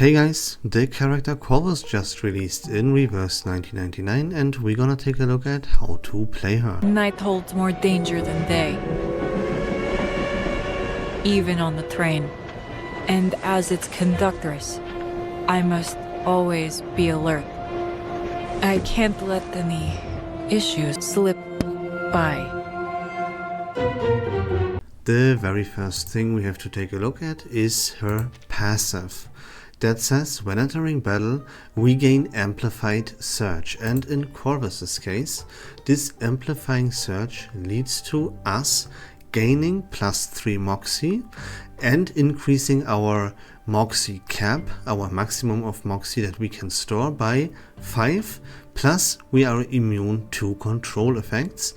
Hey guys, the character Corvus just released in Reverse1999 and we're gonna take a look at how to play her. Night holds more danger than day, even on the train. And as its conductress, I must always be alert. I can't let any issues slip by. The very first thing we have to take a look at is her passive. That says when entering battle we gain amplified surge, and in Corvus's case this amplifying surge leads to us gaining +3 Moxie and increasing our Moxie cap, our maximum of Moxie that we can store, by 5, plus we are immune to control effects,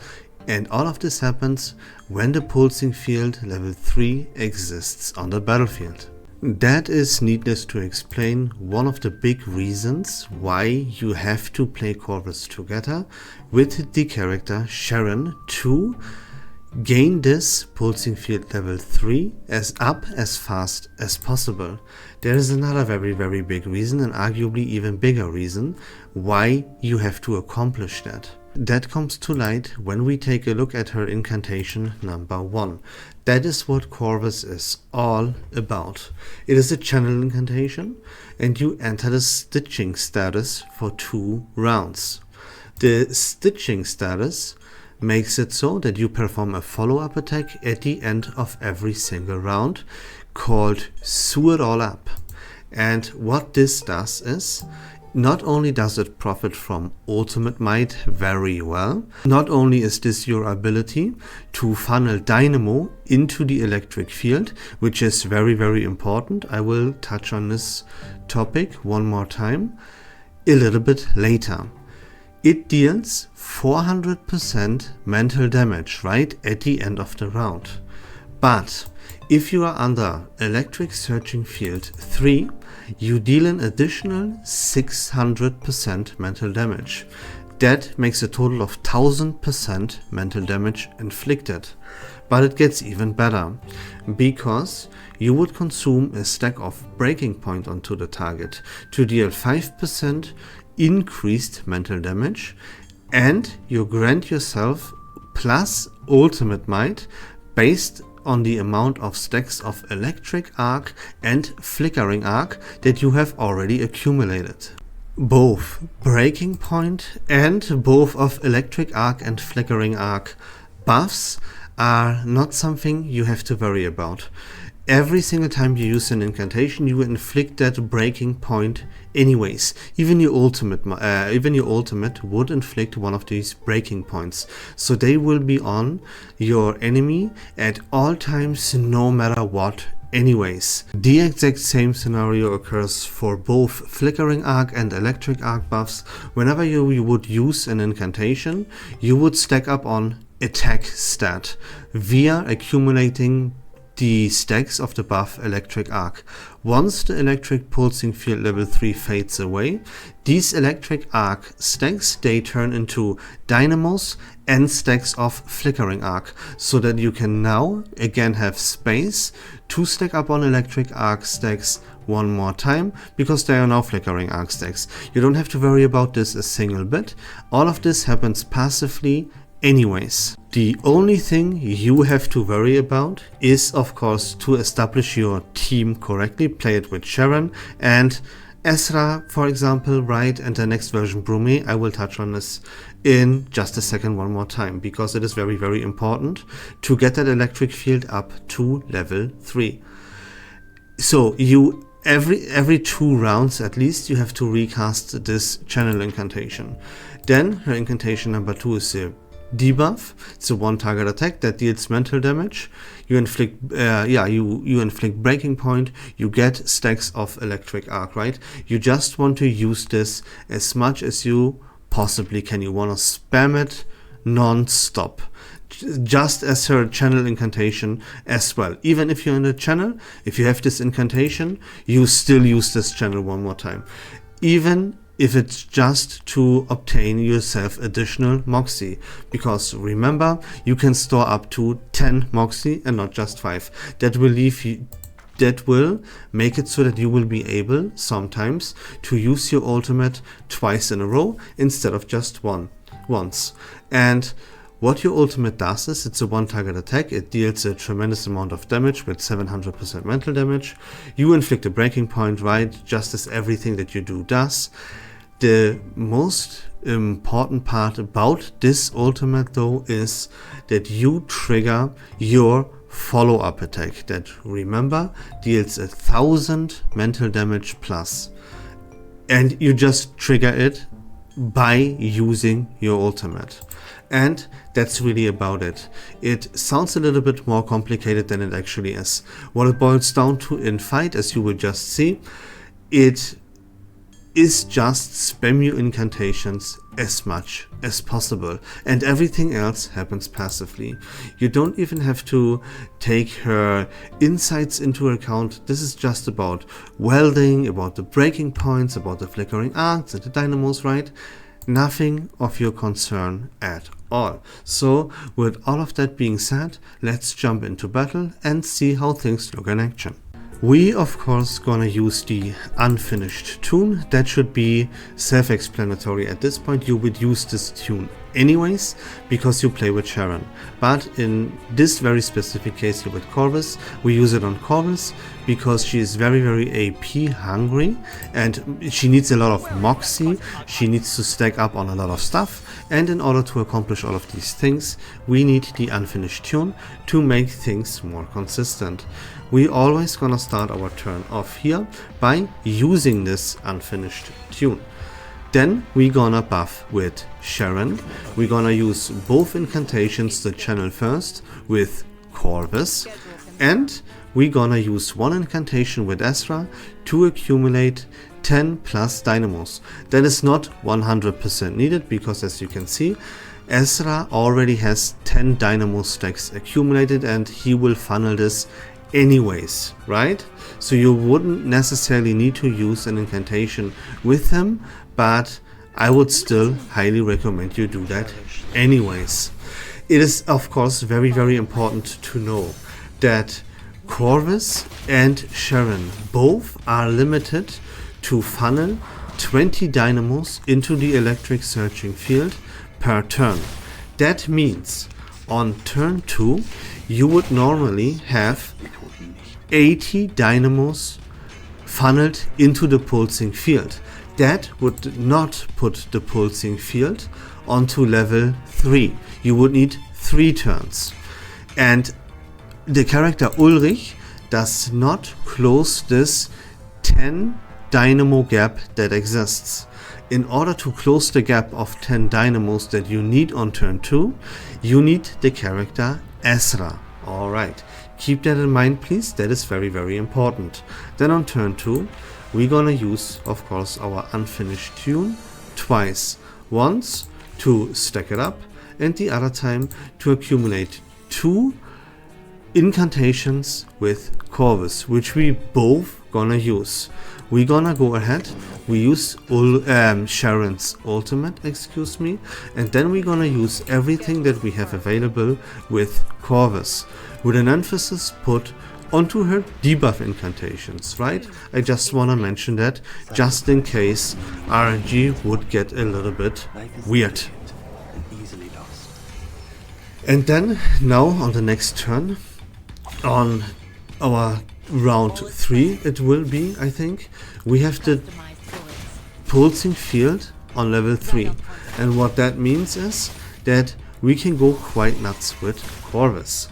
and all of this happens when the pulsing field level 3 exists on the battlefield. That is, needless to explain, one of the big reasons why you have to play Corvus together with the character Sharon to gain this pulsing field level 3 as fast as possible. There is another very big reason, and arguably even bigger reason, why you have to accomplish that. That comes to light when we take a look at her incantation number 1. That is what Corvus is all about. It is a channel incantation and you enter the stitching status for 2 rounds. The stitching status makes it so that you perform a follow-up attack at the end of every single round called Sew It All Up. And what this does is, not only does it profit from ultimate might very well, not only is this your ability to funnel dynamo into the electric field, which is very important. I will touch on this topic one more time a little bit later. It deals 400% mental damage right at the end of the round. But if you are under electric searching field 3, you deal an additional 600% mental damage. That makes a total of 1000% mental damage inflicted. But it gets even better, because you would consume a stack of breaking point onto the target to deal 5% increased mental damage, and you grant yourself plus ultimate might based on the amount of stacks of electric arc and flickering arc that you have already accumulated. Both breaking point and both of electric arc and flickering arc buffs are not something you have to worry about. Every single time you use an incantation, you inflict that breaking point anyways. Even your ultimate would inflict one of these breaking points. So they will be on your enemy at all times, no matter what anyways. The exact same scenario occurs for both flickering arc and electric arc buffs. Whenever you would use an incantation, you would stack up on attack stat via accumulating the stacks of the buff electric arc. Once the electric pulsing field level 3 fades away, these electric arc stacks, they turn into dynamos and stacks of flickering arc, so that you can now again have space to stack up on electric arc stacks one more time, because they are now flickering arc stacks. You don't have to worry about this a single bit. All of this happens passively anyways. The only thing you have to worry about is, of course, to establish your team correctly, play it with Sharon and Ezra, for example, right, and the next version Brume. I will touch on this in just a second one more time, because it is very important to get that electric field up to level 3. So you every 2 rounds at least you have to recast this channel incantation. Then her incantation number 2 is a debuff. It's a 1 target attack that deals mental damage. You inflict you inflict breaking point, you get stacks of electric arc, right? You just want to use this as much as you possibly can. You want to spam it non-stop, just as her channel incantation as well. Even if you're in the channel, if you have this incantation, you still use this channel one more time, even if it's just to obtain yourself additional Moxie, because remember, you can store up to 10 Moxie and not just 5. That will leave you that will make it so that you will be able sometimes to use your ultimate twice in a row instead of just once. And what your ultimate does is it's a one target attack. It deals a tremendous amount of damage with 700% mental damage. You inflict a breaking point, right? Just as everything that you do does. The most important part about this ultimate though is that you trigger your follow-up attack that, remember, deals 1000 mental damage plus, and you just trigger it by using your ultimate. And that's really about it. It sounds a little bit more complicated than it actually is. What it boils down to in fight, as you will just see, it is just spam your incantations as much as possible, and everything else happens passively. You don't even have to take her insights into account. This is just about welding, about the breaking points, about the flickering arcs and the dynamos, right? Nothing of your concern at all. So with all of that being said, let's jump into battle and see how things look in action. We of course gonna use the unfinished tune. That should be self-explanatory at this point. You would use this tune anyways because you play with Sharon, but in this very specific case here with Corvus, we use it on Corvus because she is very AP hungry and she needs a lot of moxie. She needs to stack up on a lot of stuff, and in order to accomplish all of these things we need the unfinished tune to make things more consistent. We always gonna start our turn off here by using this unfinished tune. Then we gonna buff with Sharon. We're gonna use both incantations to channel first with Corvus, and we're gonna use one incantation with Ezra to accumulate 10 plus dynamos. That is not 100% needed because, as you can see, Ezra already has 10 dynamo stacks accumulated and he will funnel this anyways, right? So you wouldn't necessarily need to use an incantation with him, but I would still highly recommend you do that anyways. It is of course very important to know that Corvus and Sharon both are limited to funnel 20 dynamos into the electric searching field per turn. That means on turn 2 you would normally have 80 dynamos funneled into the pulsing field. That would not put the pulsing field onto level 3. You would need 3 turns. And the character Ulrich does not close this 10 dynamo gap that exists. In order to close the gap of 10 dynamos that you need on turn 2, you need the character Ezra. Alright, keep that in mind please, that is very important. Then on turn 2, we're gonna use, of course, our unfinished tune twice. Once to stack it up, and the other time to accumulate 2 incantations with Corvus, which we both gonna use. We're gonna go ahead, we use Sharon's ultimate, and then we're gonna use everything that we have available with Corvus, with an emphasis put onto her debuff incantations, right? I just wanna mention that just in case RNG would get a little bit weird. And then now on the next turn, on our round 3 it will be, I think, we have the pulsing field on level 3, and what that means is that we can go quite nuts with Corvus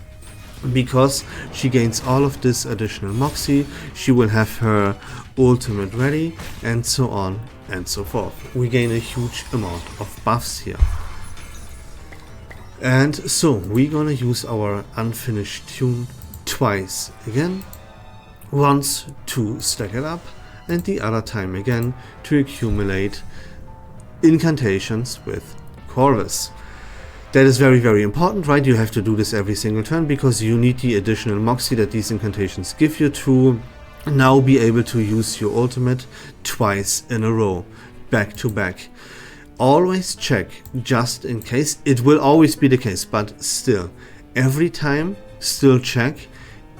because she gains all of this additional moxie, she will have her ultimate ready, and so on and so forth. We gain a huge amount of buffs here. And so we're gonna use our unfinished tune twice again, once to stack it up and the other time again to accumulate incantations with Corvus. That is very important, right? You have to do this every single turn because you need the additional moxie that these incantations give you to now be able to use your ultimate twice in a row, back to back. Always check, just in case, it will always be the case, but still, every time still check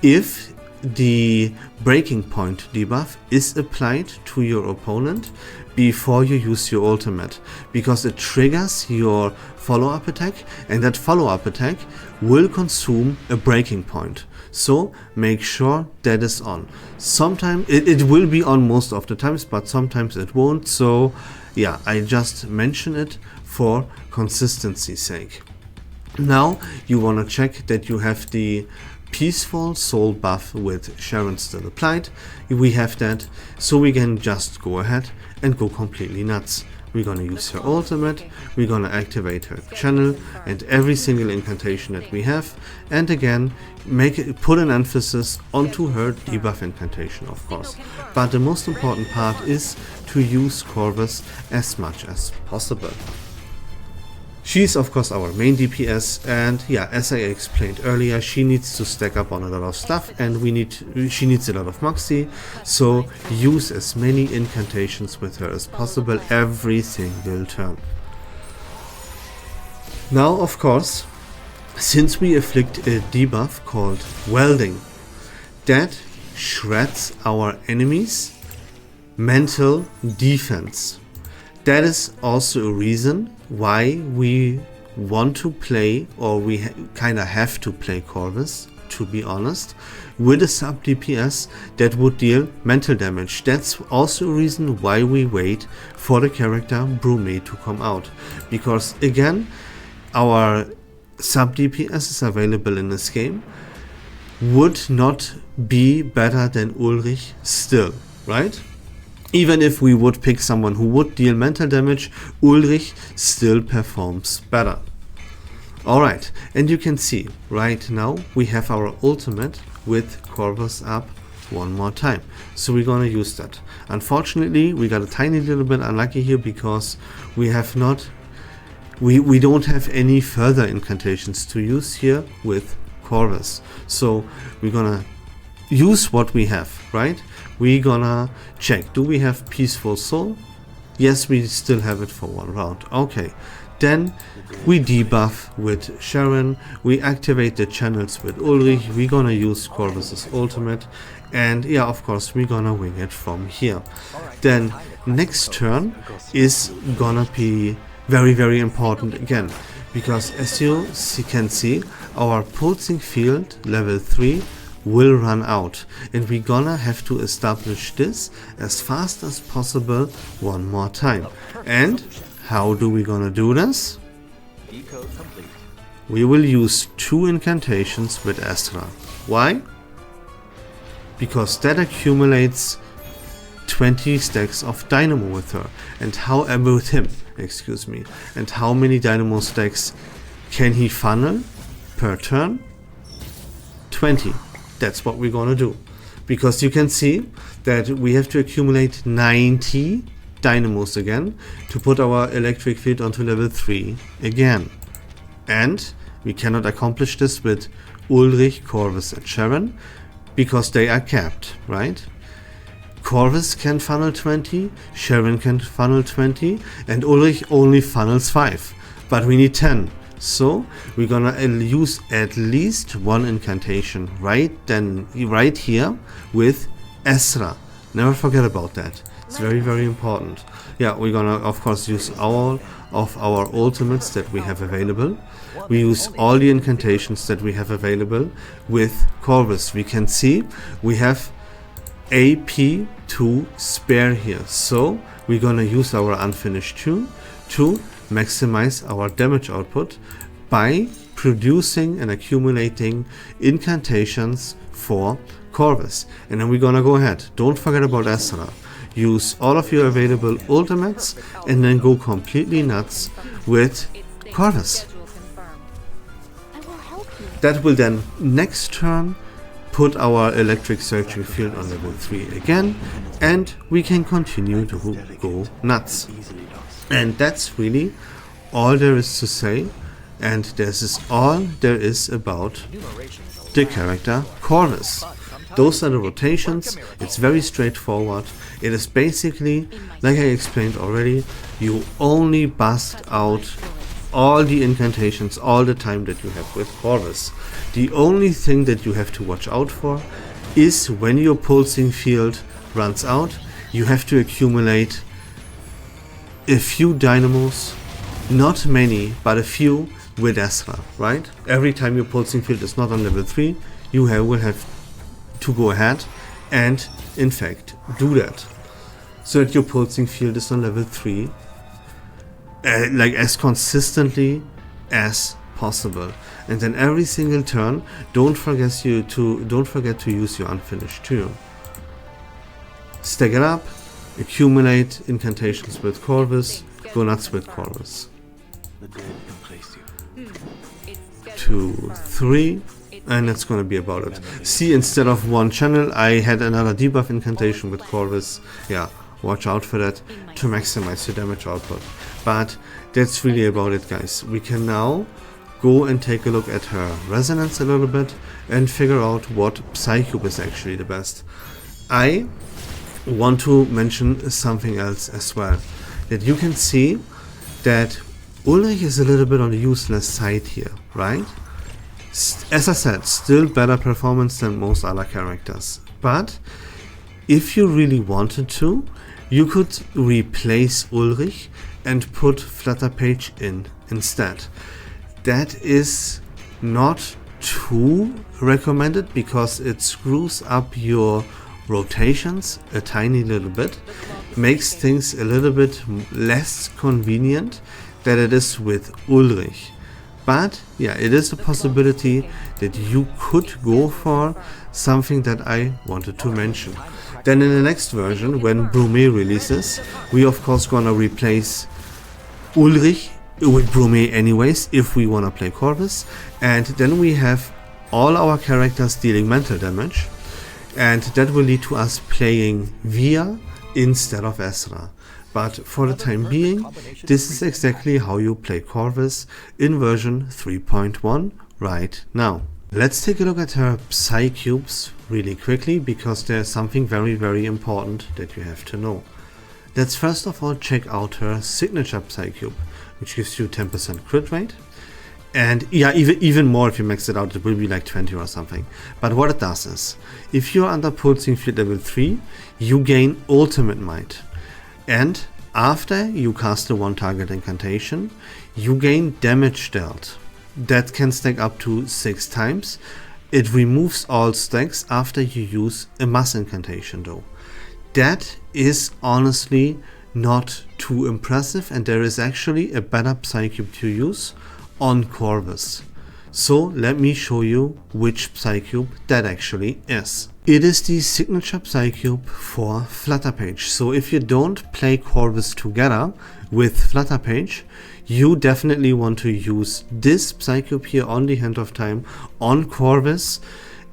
if the breaking point debuff is applied to your opponent before you use your ultimate, because it triggers your follow-up attack, and that follow-up attack will consume a breaking point. So make sure that is on. Sometimes it will be on most of the times, but sometimes it won't. So yeah, I just mention it for consistency's sake. Now you want to check that you have the Peaceful Soul buff with Sharon still applied. We have that, so we can just go ahead and go completely nuts. We're gonna use her ultimate, we're gonna activate her channel and every single incantation that we have, and again put an emphasis onto her debuff incantation, of course. But the most important part is to use Corvus as much as possible. She's of course our main DPS, and yeah, as I explained earlier, she needs to stack up on a lot of stuff, and she needs a lot of Moxie, so use as many incantations with her as possible every single turn. Now of course, since we afflict a debuff called Welding, that shreds our enemies' mental defense. That is also a reason why we want to play, or we kinda have to play Corvus, to be honest, with a sub DPS that would deal mental damage. That's also a reason why we wait for the character Brumé to come out, because again, our sub DPS is available in this game would not be better than Ulrich still, right? Even if we would pick someone who would deal mental damage, Ulrich still performs better. Alright, and you can see right now we have our ultimate with Corvus up one more time. So we're gonna use that. Unfortunately, we got a tiny little bit unlucky here because we have not, we don't have any further incantations to use here with Corvus. So we're gonna use what we have, right? We're gonna check, do we have Peaceful Soul? Yes, we still have it for one round. Okay, then we debuff with Sharon, we activate the channels with Ulrich, we're gonna use Corvus's ultimate, and yeah, of course, we're gonna wing it from here. Then next turn is gonna be very, very important again, because as you can see, our pulsing field level 3 will run out, and we're gonna have to establish this as fast as possible one more time. And how do we gonna do this? We will use 2 incantations with Astra. Why? Because that accumulates 20 stacks of dynamo with her, and with him, excuse me. And how many dynamo stacks can he funnel per turn? 20. That's what we're gonna do, because you can see that we have to accumulate 90 dynamos again to put our electric field onto level 3 again, and we cannot accomplish this with Ulrich, Corvus and Sharon because they are capped, right? Corvus can funnel 20, Sharon can funnel 20, and Ulrich only funnels 5, but we need 10. So we're gonna use at least 1 incantation right here with Esra. Never forget about that. It's very, very important. Yeah, we're gonna of course use all of our ultimates that we have available. We use all the incantations that we have available with Corvus. We can see we have AP to spare here. So we're gonna use our unfinished tune to maximize our damage output by producing and accumulating incantations for Corvus. And then we're gonna go ahead. Don't forget about Astra. Use all of your available ultimates and then go completely nuts with Corvus. That will then next turn put our electric searching field on level 3 again, and we can continue to go nuts. And that's really all there is to say, and this is all there is about the character Corvus. Those are the rotations. It's very straightforward. It is basically, like I explained already, you only bust out all the incantations all the time that you have with Corvus. The only thing that you have to watch out for is when your pulsing field runs out, you have to accumulate a few dynamos, not many, but a few with Ezra, right? Every time your pulsing field is not on level 3, you will have to go ahead and, in fact, do that. So that your pulsing field is on level 3, like as consistently as possible. And then every single turn, don't forget to use your unfinished tune. Stack it up, accumulate incantations with Corvus, go nuts with Corvus. 2, 3, and that's gonna be about it. See, instead of one channel, I had another debuff incantation with Corvus. Yeah, watch out for that to maximize your damage output. But that's really about it, guys. We can now go and take a look at her resonance a little bit and figure out what Psychube is actually the best. I want to mention something else as well. That you can see that Ulrich is a little bit on the useless side here, right? As I said, still better performance than most other characters. But if you really wanted to, you could replace Ulrich and put Flutterpage in instead. That is not too recommended because it screws up your rotations a tiny little bit, makes things a little bit less convenient than it is with Ulrich. But yeah, it is a possibility that you could go for something that I wanted to mention. Then in the next version, when Brume releases, we of course gonna replace Ulrich with Brume anyways, if we wanna play Corvus. And then we have all our characters dealing mental damage, and that will lead to us playing Via instead of Ezra. But for the time being, this is exactly how you play Corvus in version 3.1 right now. Let's take a look at her Psycubes really quickly, because there's something very, very important that you have to know. Let's first of all check out her signature Psycube, which gives you 10% crit rate. And yeah, even more if you max it out, it will be like 20 or something. But what it does is, if you're under pulsing field level 3, you gain ultimate might. And after you cast a one target incantation, you gain damage dealt. That can stack up to 6 times. It removes all stacks after you use a mass incantation though. That is honestly not too impressive, and there is actually a better Psycube to use on Corvus. So let me show you which Psycube that actually is. It is the signature Psycube for Flutterpage. So if you don't play Corvus together with Flutterpage, you definitely want to use this Psycube here on the Hand of Time on Corvus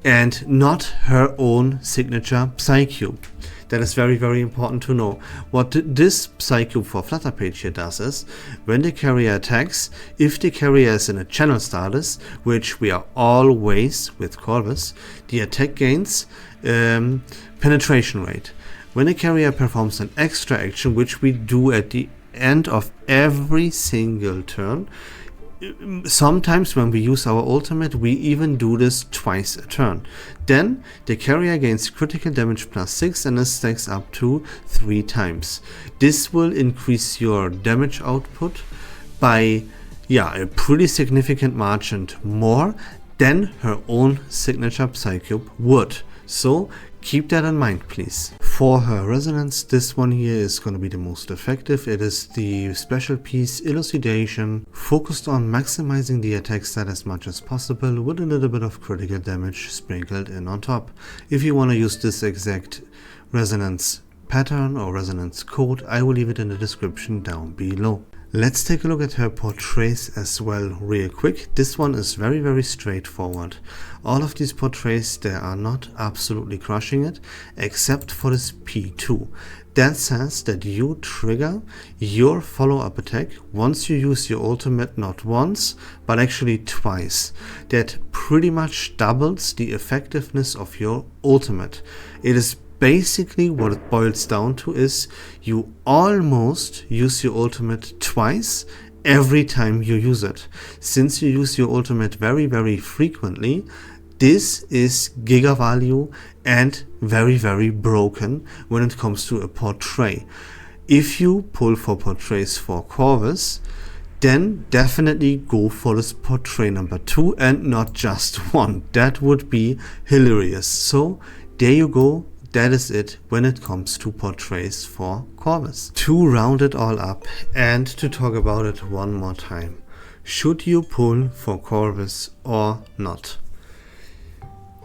and not her own signature Psycube. That is very, very important to know. What this Psycube for Flutterpage here does is, when the carrier attacks, if the carrier is in a channel status, which we are always with Corvus, the attack gains penetration rate. When a carrier performs an extra action, which we do at the end of every single turn, sometimes when we use our ultimate, we even do this twice a turn. Then the carrier gains critical damage plus 6 and it stacks up to 3 times. This will increase your damage output by a pretty significant margin more than her own signature Psycube would. So keep that in mind, please. For her resonance, this one here is going to be the most effective. It is the special piece Elucidation, focused on maximizing the attack stat as much as possible with a little bit of critical damage sprinkled in on top. If you want to use this exact resonance pattern or resonance code, I will leave it in the description down below. Let's take a look at her portraits as well real quick. This one is very, very straightforward. All of these portraits, they are not absolutely crushing it, except for this P2. That says that you trigger your follow-up attack once you use your ultimate not once, but actually twice. That pretty much doubles the effectiveness of your ultimate. It is basically what it boils down to is you almost use your ultimate twice every time you use it. Since you use your ultimate very, very frequently, this is giga value and very, very broken when it comes to a portrait. If you pull for portraits for Corvus, then definitely go for this portrait number 2 and not just 1. That would be hilarious. So there you go. That is it when it comes to portraits for Corvus. To round it all up and to talk about it one more time. Should you pull for Corvus or not?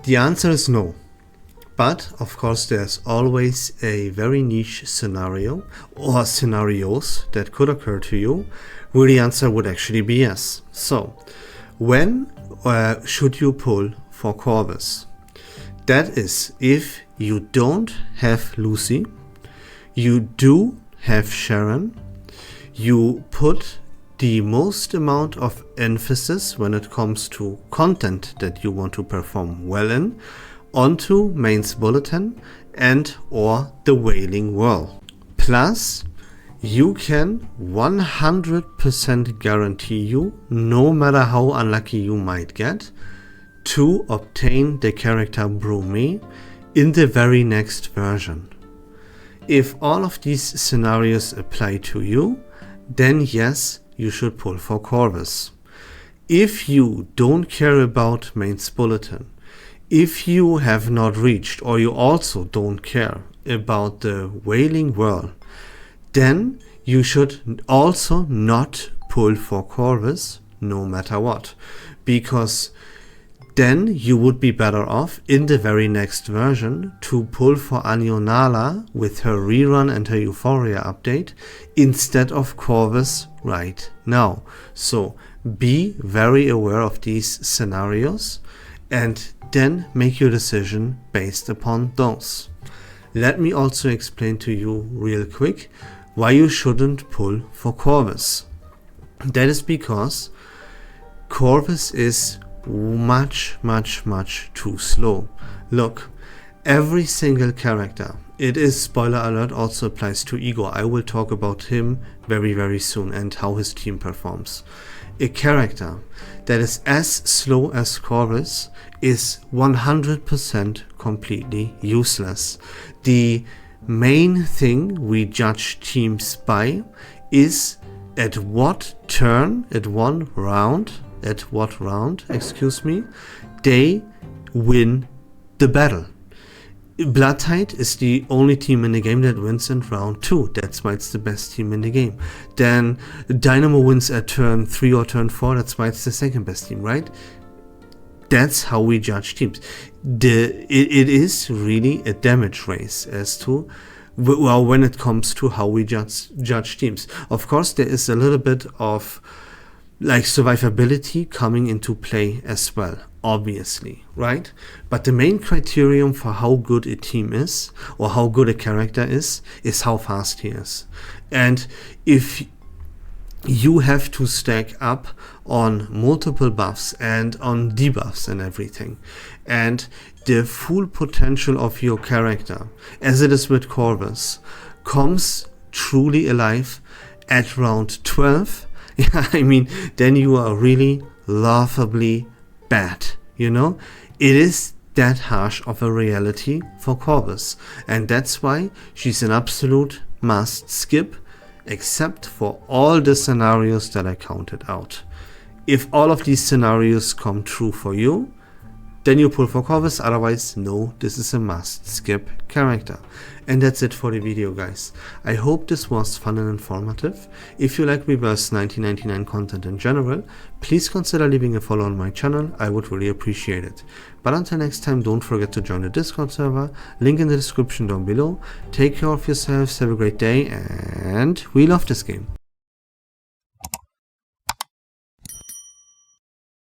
The answer is no. But of course there's always a very niche scenario or scenarios that could occur to you where the answer would actually be yes. So when should you pull for Corvus? That is if you don't have Lucy, you do have Sharon, you put the most amount of emphasis when it comes to content that you want to perform well in onto Main's Bulletin and or the Wailing Whirl. Plus, you can 100% guarantee you, no matter how unlucky you might get, to obtain the character Brumi in the very next version. If all of these scenarios apply to you, then yes, you should pull for Corvus. If you don't care about Main's Bulletin, if you have not reached or you also don't care about the Wailing Whirl, then you should also not pull for Corvus no matter what, because then you would be better off in the very next version to pull for Anionala with her rerun and her Euphoria update instead of Corvus right now. So be very aware of these scenarios and then make your decision based upon those. Let me also explain to you real quick why you shouldn't pull for Corvus. That is because Corvus is much too slow. Look, every single character, it is, spoiler alert, also applies to Igor. I will talk about him very soon and how his team performs. A character that is as slow as Corvus is 100% completely useless. The main thing we judge teams by is at what round, they win the battle. Bloodtide is the only team in the game that wins in round 2. That's why it's the best team in the game. Then Dynamo wins at turn 3 or turn 4. That's why it's the second best team, right? That's how we judge teams. It is really a damage race as to, well, when it comes to how we judge teams. Of course, there is a little bit of like survivability coming into play as well, obviously, right? But the main criterion for how good a team is or how good a character is how fast he is. And if you have to stack up on multiple buffs and on debuffs and everything, and the full potential of your character, as it is with Corvus, comes truly alive at round 12, I mean, then you are really laughably bad, you know? It is that harsh of a reality for Corvus, and that's why she's an absolute must skip, except for all the scenarios that I counted out. If all of these scenarios come true for you, then you pull for Corvus, otherwise no, this is a must skip character. And that's it for the video, guys. I hope this was fun and informative. If you like Reverse1999 content in general, please consider leaving a follow on my channel, I would really appreciate it. But until next time, don't forget to join the Discord server, link in the description down below. Take care of yourselves, have a great day, and we love this game.